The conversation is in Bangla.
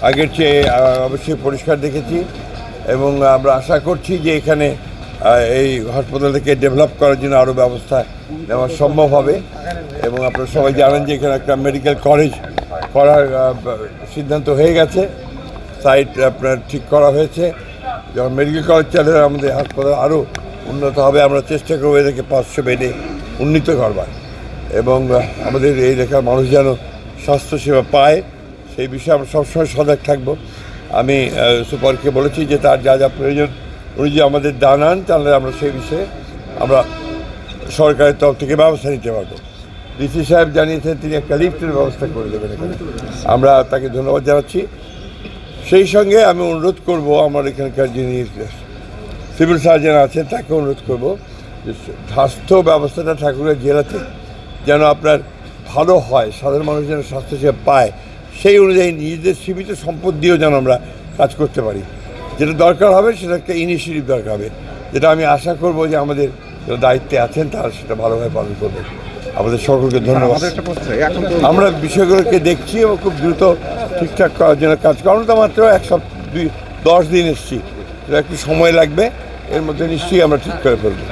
আগের চেয়ে অবশ্যই পরিষ্কার দেখেছি এবং আমরা আশা করছি যে এখানে এই হাসপাতালটাকে ডেভেলপ করার জন্য আরও ব্যবস্থা নেওয়া সম্ভব হবে এবং আপনারা সবাই জানেন যে এখানে একটা মেডিকেল কলেজ করার সিদ্ধান্ত হয়ে গেছে, সাইট আপনার ঠিক করা হয়েছে। যখন মেডিকেল কলেজ চালু আমাদের হাসপাতাল আরও উন্নত হবে। আমরা চেষ্টা করবো এদেরকে 500 বেডে উন্নীত করবার এবং আমাদের এই এলাকার মানুষ যেন স্বাস্থ্যসেবা পায় সেই বিষয়ে আমরা সবসময় সজাগ থাকব। আমি সুপারকে বলেছি যে তার যা যা প্রয়োজন উনি যে আমাদের জানান তাহলে আমরা সেই বিষয়ে আমরা সরকারের তরফ থেকে ব্যবস্থা নিতে পারবো। ডিসি সাহেব জানিয়েছেন তিনি একটা লিফটের ব্যবস্থা করে দেবেন এখানে, আমরা তাকে ধন্যবাদ জানাচ্ছি। সেই সঙ্গে আমি অনুরোধ করব আমার এখানকার যিনি সিভিল সার্জন আছেন তাকে অনুরোধ করব যে স্বাস্থ্য ব্যবস্থাটা ঠাকুরের জেলাতে যেন আপনার ভালো হয়, সাধারণ মানুষ যেন স্বাস্থ্যসেবা পায়, সেই অনুযায়ী নিজেদের সীমিত সম্পদ দিয়েও যেন আমরা কাজ করতে পারি। যেটা দরকার হবে সেটা একটা ইনিশিয়েটিভ দরকার হবে, যেটা আমি আশা করব যে আমাদের দায়িত্বে আছেন তারা সেটা ভালোভাবে পালন করবে। আমাদের সকলকে ধন্যবাদ। আমরা বিষয়গুলোকে দেখছি এবং খুব দ্রুত ঠিকঠাক করার জন্য কাজ করব। আমরা তো মাত্র 10 দিন এসেছি, একটু সময় লাগবে, এর মধ্যে নিশ্চয়ই আমরা ঠিক করে ফেলবো।